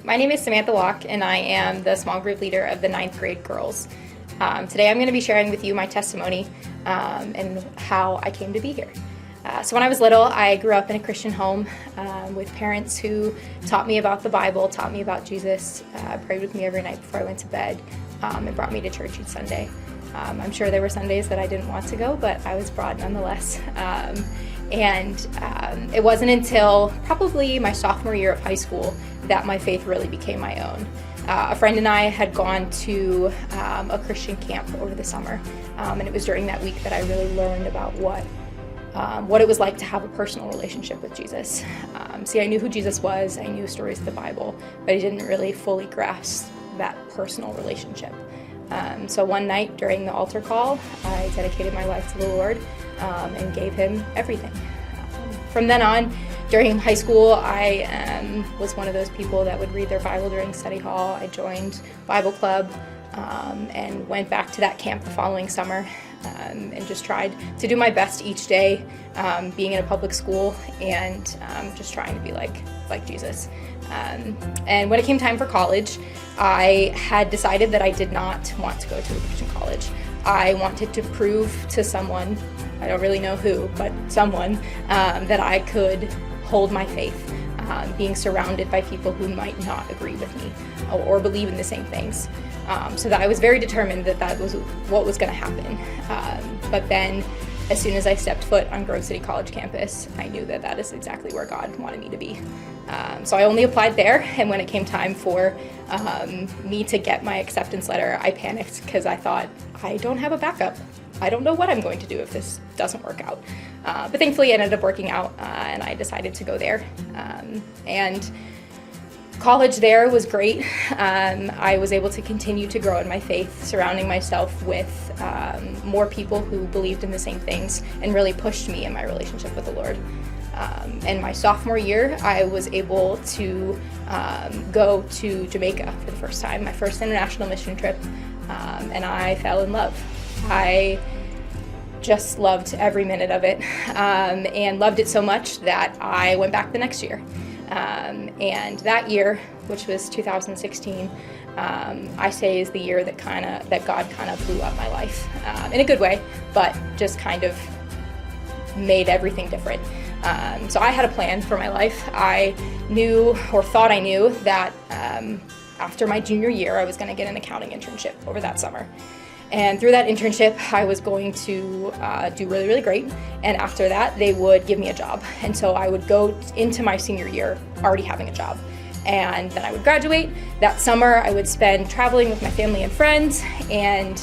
My name is Samantha and I am the small group leader of the 9th grade girls. Today I'm going to be sharing with you my testimony and how I came to be here. So when I was little, I grew up in a Christian home with parents who taught me about the Bible, taught me about Jesus, prayed with me every night before I went to bed, and brought me to church each Sunday. I'm sure there were Sundays that I didn't want to go, but I was brought nonetheless. It wasn't until probably my sophomore year of high school that my faith really became my own. A friend and I had gone to a Christian camp over the summer, and it was during that week that I really learned about what it was like to have a personal relationship with Jesus. See, I knew who Jesus was, I knew stories of the Bible, but I didn't really fully grasp that personal relationship. So one night during the altar call, I dedicated my life to the Lord and gave Him everything. From then on, during high school, I was one of those people that would read their Bible during study hall. I joined Bible club and went back to that camp the following summer and just tried to do my best each day, being in a public school and just trying to be like Jesus. And when it came time for college, I had decided that I did not want to go to a Christian college. I wanted to prove to someone, I don't really know who, but someone, that I could hold my faith, being surrounded by people who might not agree with me or believe in the same things. So that I was very determined that that was what was going to happen. But then, as soon as I stepped foot on Grove City College campus, I knew that that is exactly where God wanted me to be. So I only applied there, and when it came time for me to get my acceptance letter, I panicked because I thought, I don't have a backup. I don't know what I'm going to do if this doesn't work out. But thankfully it ended up working out, and I decided to go there. And college there was great. I was able to continue to grow in my faith, surrounding myself with more people who believed in the same things and really pushed me in my relationship with the Lord. In my sophomore year, I was able to go to Jamaica for the first time, my first international mission trip, and I fell in love. I just loved every minute of it, and loved it so much that I went back the next year. And that year, which was 2016, I say is the year that God kind of blew up my life, in a good way, but just kind of made everything different. So I had a plan for my life. I knew, or thought I knew, that after my junior year, I was going to get an accounting internship over that summer. And through that internship, I was going to do really, really great. And after that, they would give me a job. And so I would go into my senior year already having a job. And then I would graduate. That summer, I would spend traveling with my family and friends. And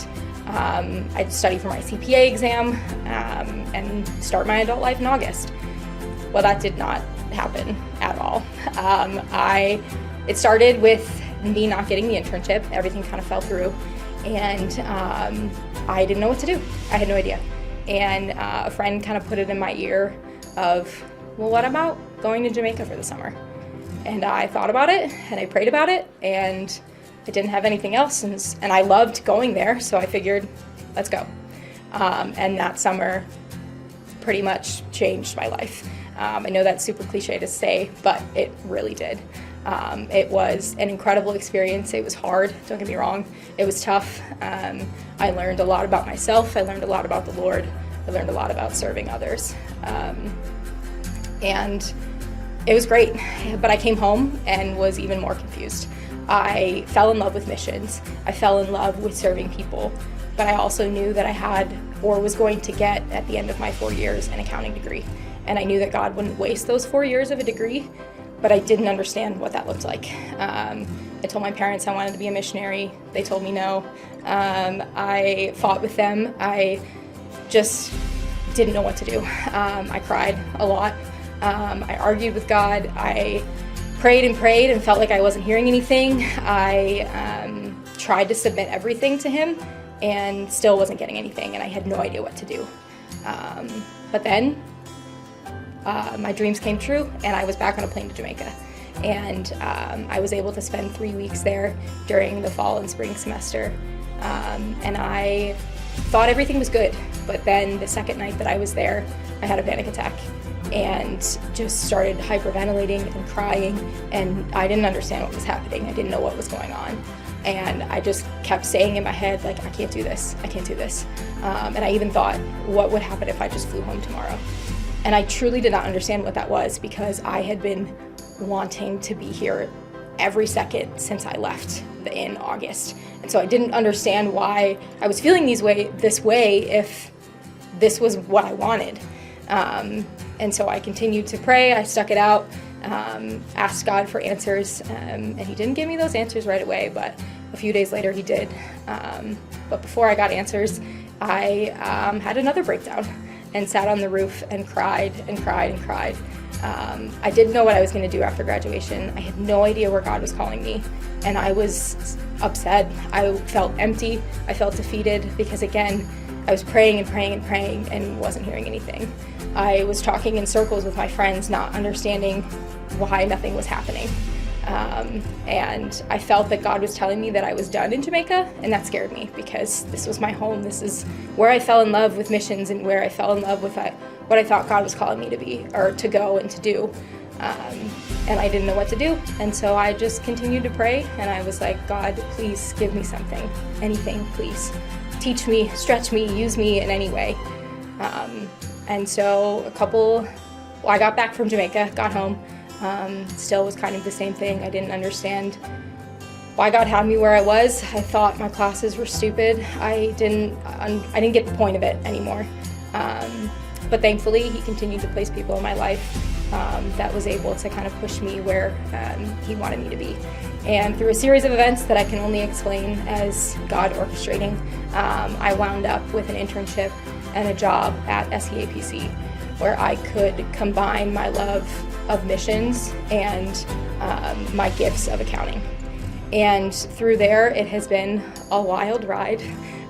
I'd study for my CPA exam and start my adult life in August. Well, that did not happen at all. It started with me not getting the internship. Everything kind of fell through. And I didn't know what to do. I had no idea. And a friend kind of put it in my ear of, well, what about going to Jamaica for the summer? And I thought about it, and I prayed about it, and I didn't have anything else. And I loved going there, so I figured, let's go. And that summer pretty much changed my life. I know that's super cliche to say, but it really did. It was an incredible experience. It was hard, don't get me wrong. It was tough. I learned a lot about myself. I learned a lot about the Lord. I learned a lot about serving others. And it was great, but I came home and was even more confused. I fell in love with missions. I fell in love with serving people, but I also knew that I had, or was going to get at the end of my 4 years, an accounting degree. And I knew that God wouldn't waste those 4 years of a degree, but I didn't understand what that looked like. I told my parents I wanted to be a missionary. They told me no. I fought with them. I just didn't know what to do. I cried a lot. I argued with God. I prayed and felt like I wasn't hearing anything. I tried to submit everything to Him and still wasn't getting anything, and I had no idea what to do. But then my dreams came true, and I was back on a plane to Jamaica. And I was able to spend 3 weeks there during the fall and spring semester. And I thought everything was good, but then the second night that I was there, I had a panic attack. and just started hyperventilating and crying, and I didn't understand what was happening. I didn't know what was going on. And I just kept saying in my head, like, I can't do this, I can't do this. And I even thought, what would happen if I just flew home tomorrow? And I truly did not understand what that was, because I had been wanting to be here every second since I left in August. And so I didn't understand why I was feeling this way if this was what I wanted. And so I continued to pray, I stuck it out, asked God for answers, and he didn't give me those answers right away, but a few days later he did. But before I got answers, I had another breakdown and sat on the roof and cried and cried and cried. I didn't know what I was going to do after graduation. I had no idea where God was calling me, and I was upset. I felt empty. I felt defeated because, again, I was praying and praying and praying and wasn't hearing anything. I was talking in circles with my friends, not understanding why nothing was happening. And I felt that God was telling me that I was done in Jamaica, and that scared me because this was my home. This is where I fell in love with missions and where I fell in love with what I thought God was calling me to be, or to go and to do. And I didn't know what to do. And so I just continued to pray, and I was like, God, please give me something, anything, please. Teach me, stretch me, use me in any way. And so I got back from Jamaica, got home, still was kind of the same thing. I didn't understand why God had me where I was. I thought my classes were stupid. I didn't get the point of it anymore. But thankfully, he continued to place people in my life that was able to kind of push me where he wanted me to be. And through a series of events that I can only explain as God orchestrating, I wound up with an internship and a job at SEAPC, where I could combine my love of missions and my gifts of accounting. And through there, it has been a wild ride.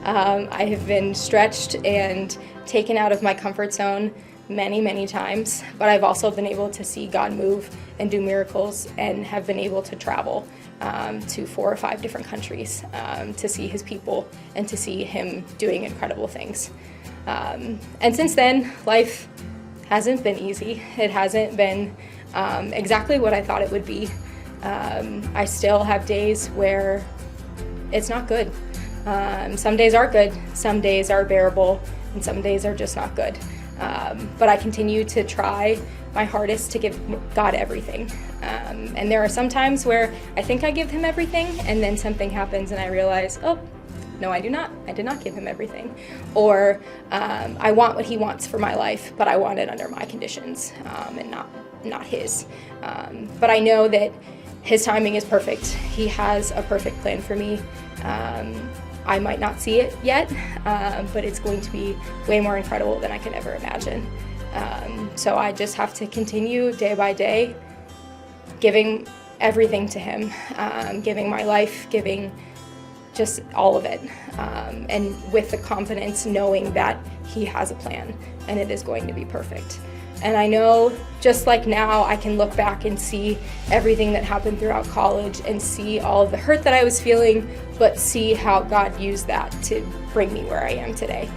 I have been stretched and taken out of my comfort zone many, many times, but I've also been able to see God move and do miracles, and have been able to travel to 4 or 5 different countries to see his people and to see him doing incredible things. And since then, life hasn't been easy. It hasn't been exactly what I thought it would be. I still have days where it's not good. Some days are good, some days are bearable, and some days are just not good. But I continue to try my hardest to give God everything. And there are some times where I think I give him everything, and then something happens and I realize, oh, no, I do not. I did not give him everything. Or I want what he wants for my life, but I want it under my conditions and not his. But I know that his timing is perfect. He has a perfect plan for me. I might not see it yet, but it's going to be way more incredible than I could ever imagine. So I just have to continue day by day, giving everything to him, giving my life, giving just all of it, and with the confidence knowing that he has a plan and it is going to be perfect. And I know, just like now, I can look back and see everything that happened throughout college and see all of the hurt that I was feeling, but see how God used that to bring me where I am today.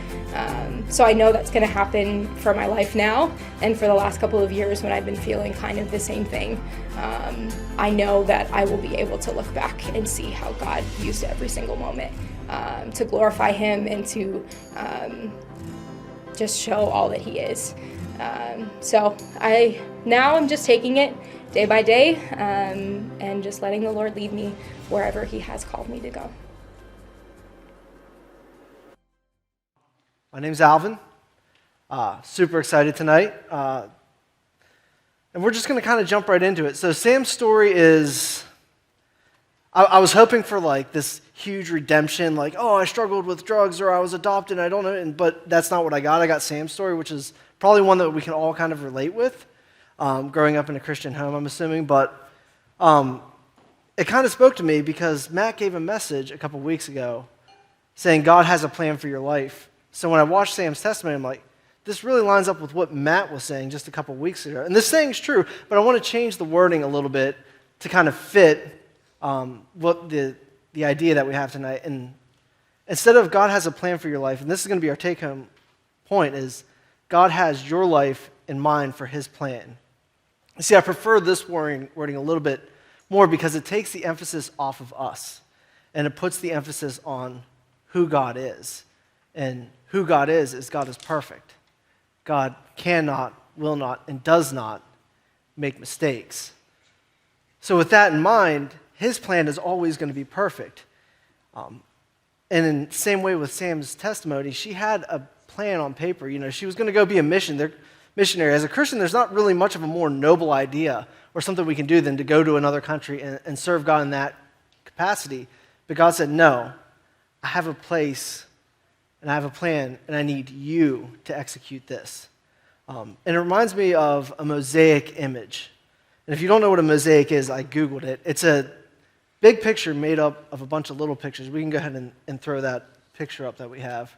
So I know that's going to happen for my life now, and for the last couple of years when I've been feeling kind of the same thing. I know that I will be able to look back and see how God used every single moment to glorify him and to just show all that he is. So I'm just taking it day by day and just letting the Lord lead me wherever he has called me to go. My name's Alvin. Super excited tonight. And we're just going to kind of jump right into it. So Sam's story is, I was hoping for like this huge redemption, like, oh, I struggled with drugs or I was adopted, I don't know, but that's not what I got. I got Sam's story, which is probably one that we can all kind of relate with, growing up in a Christian home, I'm assuming. But it kind of spoke to me because Matt gave a message a couple weeks ago saying God has a plan for your life. So when I watched Sam's testimony, I'm like, this really lines up with what Matt was saying just a couple weeks ago. And this saying's true, but I want to change the wording a little bit to kind of fit what the idea that we have tonight. And instead of God has a plan for your life, and this is going to be our take-home point, is God has your life in mind for his plan. You see, I prefer this wording a little bit more because it takes the emphasis off of us and it puts the emphasis on who God is. And who God is God is perfect. God cannot, will not, and does not make mistakes. So with that in mind, his plan is always going to be perfect. And in the same way with Sam's testimony, she had a plan on paper. You know, she was going to go be a missionary. As a Christian, there's not really much of a more noble idea or something we can do than to go to another country and serve God in that capacity. But God said, no, I have a place and I have a plan and I need you to execute this. And it reminds me of a mosaic image. And if you don't know what a mosaic is, I Googled it. It's a big picture made up of a bunch of little pictures. We can go ahead and throw that picture up that we have,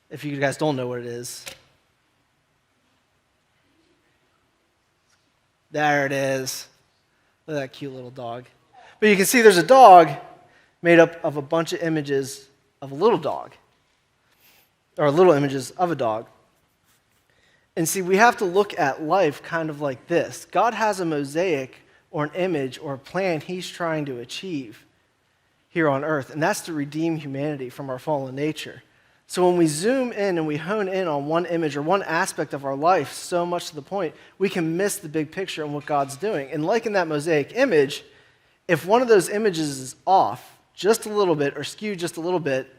if you guys don't know what it is. There it is. Look at that cute little dog. But you can see there's a dog made up of a bunch of images of a little dog, or little images of a dog. And see, we have to look at life kind of like this. God has a mosaic or an image or a plan he's trying to achieve here on earth, and that's to redeem humanity from our fallen nature. So when we zoom in and we hone in on one image or one aspect of our life so much to the point, we can miss the big picture and what God's doing. And like in that mosaic image, if one of those images is off just a little bit or skewed just a little bit,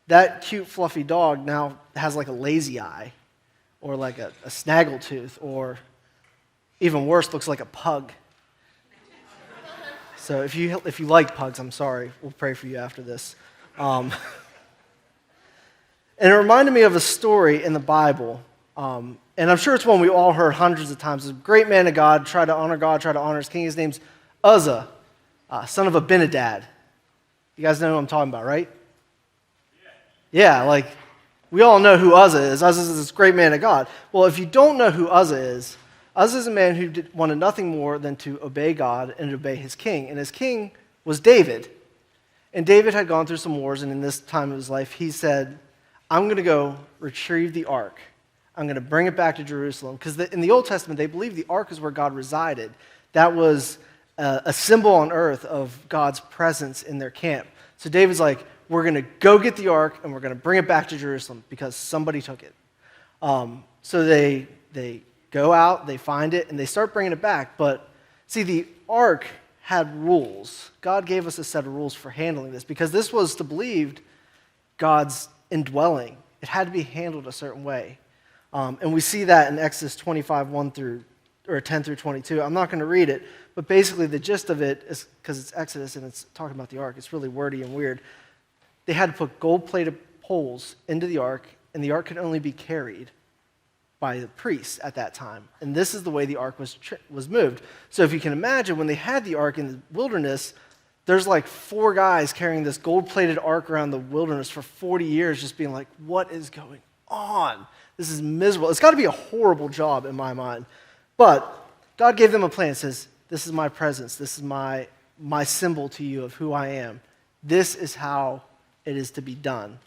that cute fluffy dog now has like a lazy eye or like a snaggletooth, or even worse, looks like a pug. So if you like pugs, I'm sorry. We'll pray for you after this. And it reminded me of a story in the Bible, and I'm sure it's one we all heard hundreds of times. A great man of God, tried to honor his king. His name's Uzzah, son of Abinadab. You guys know who I'm talking about, right? Yeah, like, we all know who Uzzah is. Uzzah is this great man of God. Well, if you don't know who Uzzah is a man who wanted nothing more than to obey God and obey his king. And his king was David. And David had gone through some wars, and in this time of his life, he said, I'm going to go retrieve the ark. I'm going to bring it back to Jerusalem. Because in the Old Testament, they believed the ark is where God resided. That was a symbol on earth of God's presence in their camp. So David's like, we're going to go get the ark, and we're going to bring it back to Jerusalem because somebody took it. So they go out, they find it, and they start bringing it back. But see, the ark had rules. God gave us a set of rules for handling this because this was to believe God's indwelling. It had to be handled a certain way. And we see that in Exodus 25, 10 through 22. I'm not going to read it, but basically the gist of it is, because it's Exodus and it's talking about the ark, it's really wordy and weird. They had to put gold-plated poles into the ark, and the ark could only be carried by the priests at that time. And this is the way the ark was moved. So if you can imagine, when they had the ark in the wilderness, there's like 4 guys carrying this gold-plated ark around the wilderness for 40 years, just being like, what is going on? This is miserable. It's got to be a horrible job in my mind. But God gave them a plan. It says, this is my presence. This is my symbol to you of who I am. This is how it is to be done.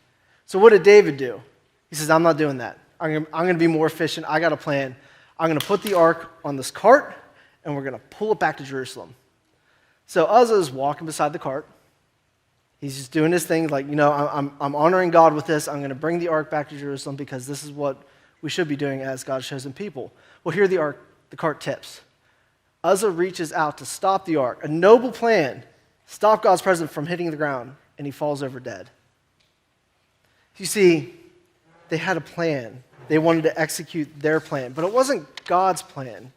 So what did David do? He says, I'm not doing that. I'm going to be more efficient. I got a plan. I'm going to put the ark on this cart, and we're going to pull it back to Jerusalem. So Uzzah is walking beside the cart. He's just doing his thing, like, I'm honoring God with this. I'm going to bring the ark back to Jerusalem because this is what we should be doing as God's chosen people. Well, here the cart tips. Uzzah reaches out to stop the ark. A noble plan. Stop God's presence from hitting the ground, and he falls over dead. You see, they had a plan. They wanted to execute their plan, but it wasn't God's plan.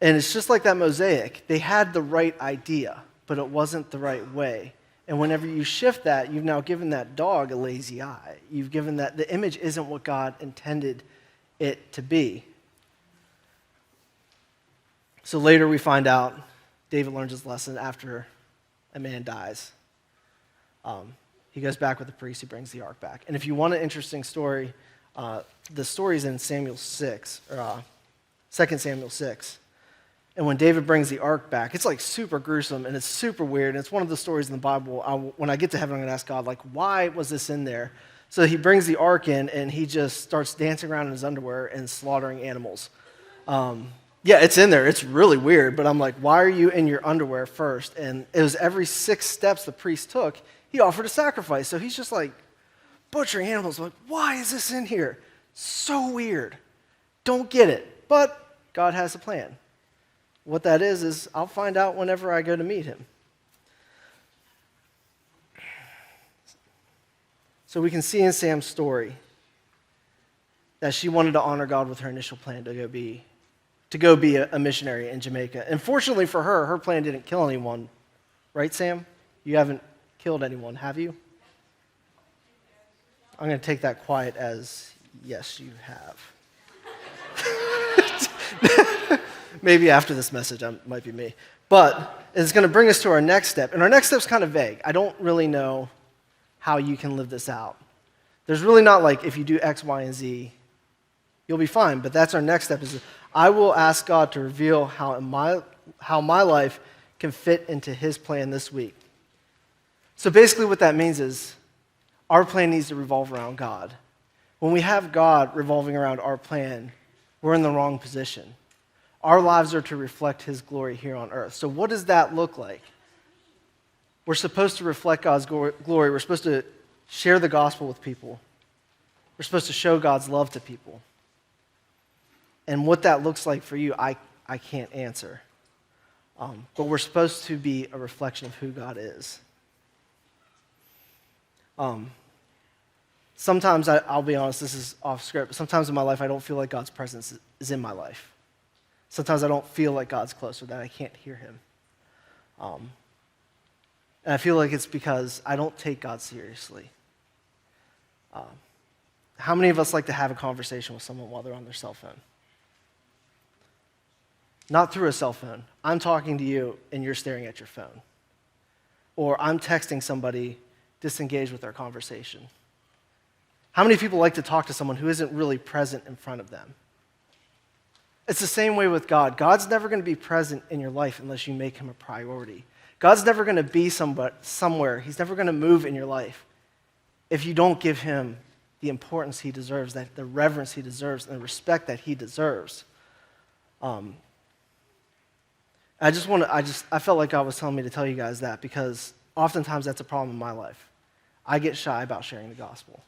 And it's just like that mosaic. They had the right idea, but it wasn't the right way. And whenever you shift that, you've now given that dog a lazy eye. You've given that the image isn't what God intended it to be. So later we find out David learns his lesson after a man dies. He goes back with the priest, he brings the ark back. And if you want an interesting story, the story's in Samuel 6, or 2 Samuel 6. And when David brings the ark back, it's like super gruesome and it's super weird. And it's one of the stories in the Bible. When I get to heaven, I'm going to ask God, like, why was this in there? So he brings the ark in, and he just starts dancing around in his underwear and slaughtering animals. Yeah, it's in there. It's really weird, but I'm like, why are you in your underwear first? And it was every 6 steps the priest took, he offered a sacrifice. So he's just like butchering animals. I'm like, why is this in here? So weird. Don't get it. But God has a plan. What that is I'll find out whenever I go to meet him. So we can see in Sam's story that she wanted to honor God with her initial plan to go be a missionary in Jamaica. And fortunately for her, her plan didn't kill anyone. Right, Sam? You haven't killed anyone, have you? I'm going to take that quiet as, yes, you have. Maybe after this message, it might be me. But it's going to bring us to our next step. And our next step's kind of vague. I don't really know how you can live this out. There's really not like, if you do X, Y, and Z, you'll be fine. But that's our next step is I will ask God to reveal how my life can fit into his plan this week. So basically what that means is our plan needs to revolve around God. When we have God revolving around our plan, we're in the wrong position. Our lives are to reflect his glory here on earth. So what does that look like? We're supposed to reflect God's glory. We're supposed to share the gospel with people. We're supposed to show God's love to people. And what that looks like for you, I can't answer. But we're supposed to be a reflection of who God is. Sometimes, I'll be honest, this is off script, but sometimes in my life I don't feel like God's presence is in my life. Sometimes I don't feel like God's close or that I can't hear him. And I feel like it's because I don't take God seriously. How many of us like to have a conversation with someone while they're on their cell phone? Not through a cell phone. I'm talking to you and you're staring at your phone. Or I'm texting somebody disengaged with our conversation. How many people like to talk to someone who isn't really present in front of them? It's the same way with God. God's never going to be present in your life unless you make him a priority. God's never going to be somewhere. He's never going to move in your life if you don't give him the importance he deserves, the reverence he deserves, and the respect that he deserves. I felt like God was telling me to tell you guys that because oftentimes that's a problem in my life. I get shy about sharing the gospel.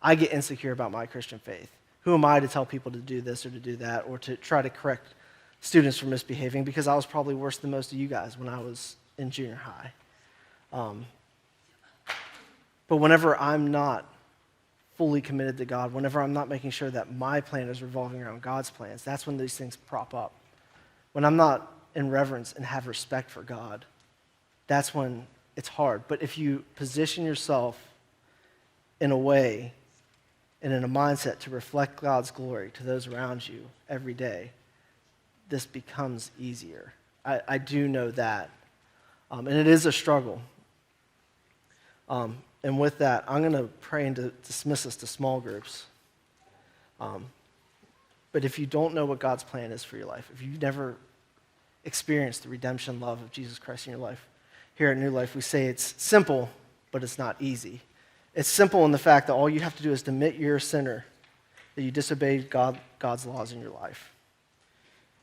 I get insecure about my Christian faith. Who am I to tell people to do this or to do that or to try to correct students for misbehaving because I was probably worse than most of you guys when I was in junior high. But whenever I'm not fully committed to God, whenever I'm not making sure that my plan is revolving around God's plans, that's when these things prop up. When I'm not in reverence and have respect for God, that's when it's hard. But if you position yourself in a way and in a mindset to reflect God's glory to those around you every day, this becomes easier. I do know that. And it is a struggle. And with that, I'm going to pray and to dismiss us to small groups. But if you don't know what God's plan is for your life, if you've never experienced the redemption love of Jesus Christ in your life, here at New Life, we say it's simple, but it's not easy. It's simple in the fact that all you have to do is to admit you're a sinner, that you disobeyed God's laws in your life.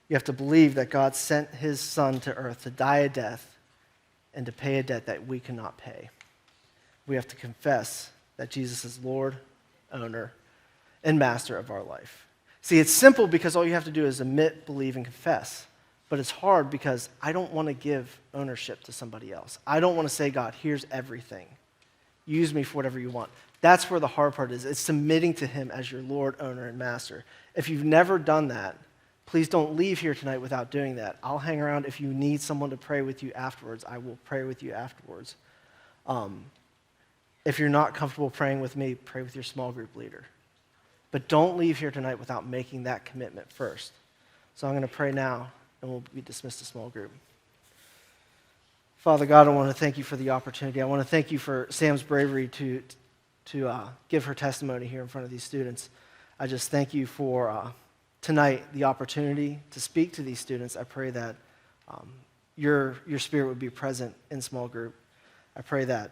You have to believe that God sent his son to earth to die a death and to pay a debt that we cannot pay. We have to confess that Jesus is Lord, owner, and master of our life. See, it's simple because all you have to do is admit, believe, and confess. But it's hard because I don't want to give ownership to somebody else. I don't want to say, God, here's everything. Use me for whatever you want. That's where the hard part is. It's submitting to him as your Lord, owner, and master. If you've never done that, please don't leave here tonight without doing that. I'll hang around if you need someone to pray with you afterwards. I will pray with you afterwards. If you're not comfortable praying with me, pray with your small group leader. But don't leave here tonight without making that commitment first. So I'm going to pray now, and we'll be dismissed to small group. Father God, I want to thank you for the opportunity. I want to thank you for Sam's bravery to give her testimony here in front of these students. I just thank you for tonight the opportunity to speak to these students. I pray that your spirit would be present in small group. I pray that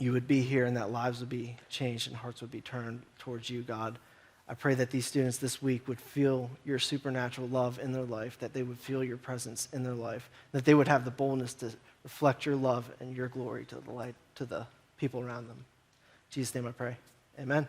you would be here and that lives would be changed and hearts would be turned towards you, God. I pray that these students this week would feel your supernatural love in their life, that they would feel your presence in their life, that they would have the boldness to reflect your love and your glory to the people around them. In Jesus' name I pray. Amen.